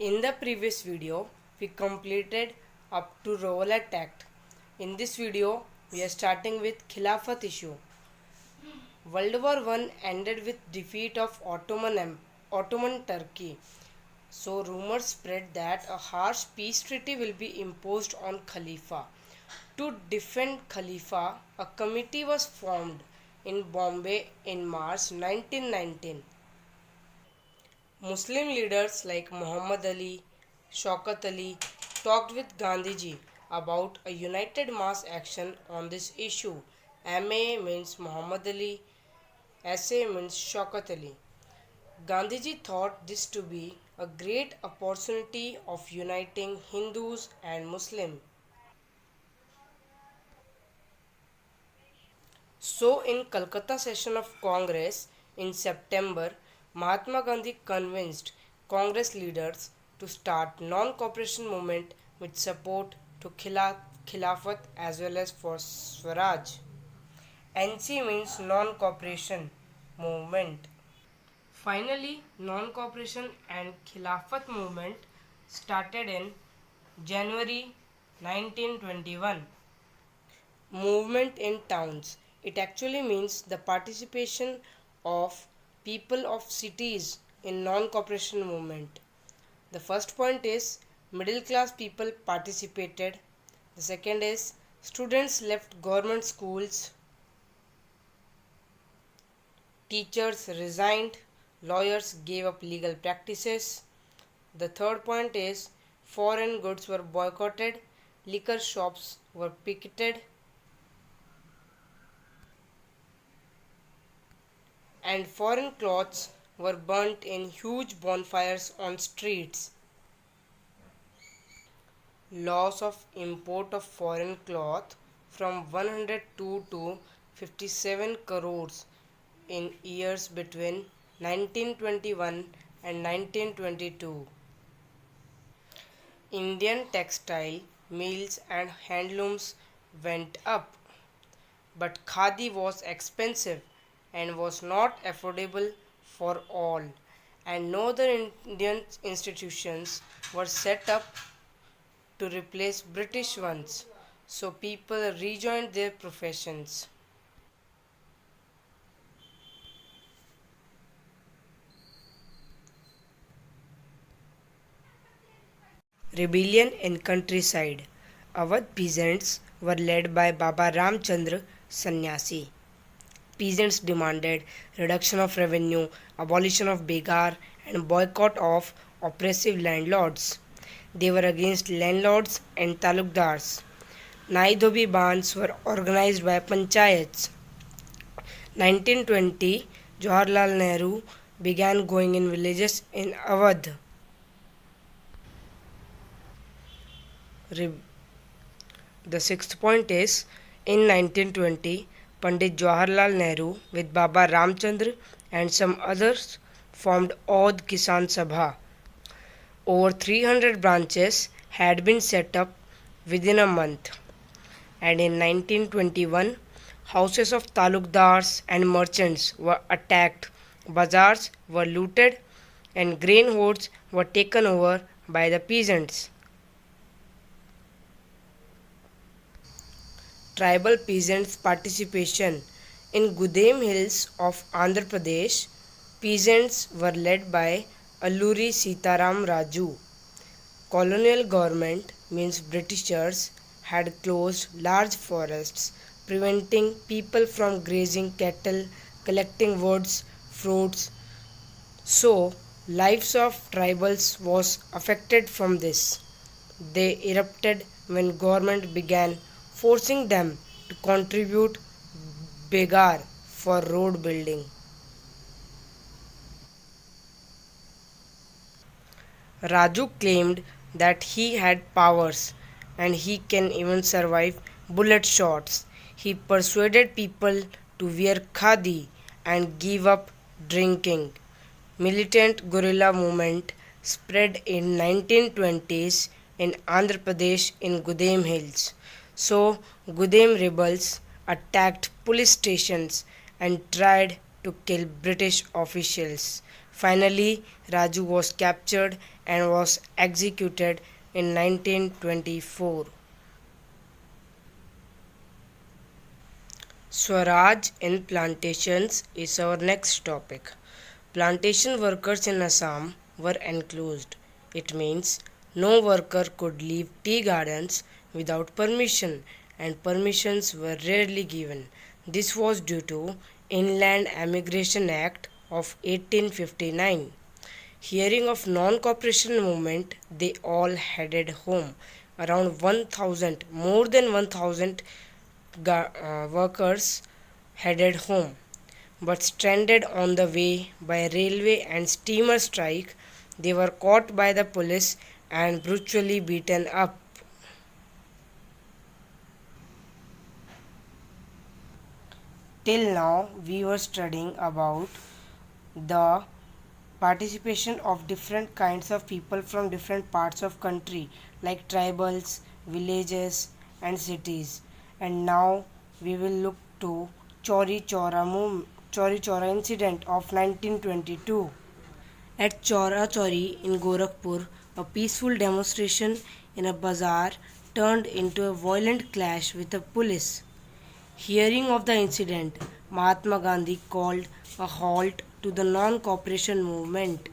In the previous video, we completed up to Rowlatt Act. In this video, we are starting with Khilafat issue. World War I ended with defeat of Ottoman Turkey. So rumors spread that a harsh peace treaty will be imposed on Khalifa. To defend Khalifa, a committee was formed in Bombay in March 1919. Muslim leaders like Muhammad Ali, Shaukat Ali talked with Gandhiji about a united mass action on this issue. MA means Muhammad Ali, SA means Shaukat Ali. Gandhiji thought this to be a great opportunity of uniting Hindus and Muslims. So, in Calcutta session of Congress in September, Mahatma Gandhi convinced Congress leaders to start non-cooperation movement with support to Khilafat as well as for Swaraj. NC means non-cooperation movement. Finally, non-cooperation and Khilafat movement started in January 1921. Movement in towns. It actually means the participation of people of cities in non-cooperation movement. The first point is middle class people participated. The second is students left government schools. Teachers resigned. Lawyers gave up legal practices. The third point is foreign goods were boycotted. Liquor shops were picketed. And foreign clothes were burnt in huge bonfires on streets. Loss of import of foreign cloth from 102 to 57 crores in years between 1921 and 1922. Indian textile mills and handlooms went up, but khadi was expensive and was not affordable for all, and no other Indian institutions were set up to replace British ones, so people rejoined their professions. Rebellion in countryside. Awadh peasants were led by Baba Ramchandra Sannyasi. Peasants demanded reduction of revenue, abolition of begar, and boycott of oppressive landlords. They were against landlords and talukdars. Nai Dhobi bands were organized by panchayats. 1920, Jawaharlal Nehru began going in villages in Awadh. The sixth point is in 1920, Pandit Jawaharlal Nehru with Baba Ramchandra and some others formed Audh Kisan Sabha. Over 300 branches had been set up within a month. And in 1921, houses of talukdars and merchants were attacked, bazaars were looted, and grain hoards were taken over by the peasants. Tribal peasants' participation. In Gudem Hills of Andhra Pradesh, peasants were led by Alluri Sitaram Raju. Colonial government means Britishers had closed large forests, preventing people from grazing cattle, collecting woods, fruits. So, lives of tribals was affected from this. They erupted when government began forcing them to contribute begar for road building. Raju claimed that he had powers and he can even survive bullet shots. He persuaded people to wear khadi and give up drinking. Militant guerrilla movement spread in 1920s in Andhra Pradesh in Gudem Hills. So, Gudem rebels attacked police stations and tried to kill British officials. Finally, Raju was captured and was executed in 1924. Swaraj in plantations is our next topic. Plantation workers in Assam were enclosed. It means no worker could leave tea gardens without permission, and permissions were rarely given. This was due to Inland Emigration Act of 1859. Hearing of non-cooperation movement, they all headed home. Around 1,000, more than 1,000 workers headed home, but stranded on the way by railway and steamer strike, they were caught by the police and brutally beaten up. Till now, we were studying about the participation of different kinds of people from different parts of country like tribals, villages and cities. And now we will look to Chori Chora incident of 1922. At Chora Chori in Gorakhpur, a peaceful demonstration in a bazaar turned into a violent clash with the police. Hearing of the incident, Mahatma Gandhi called a halt to the non cooperation movement.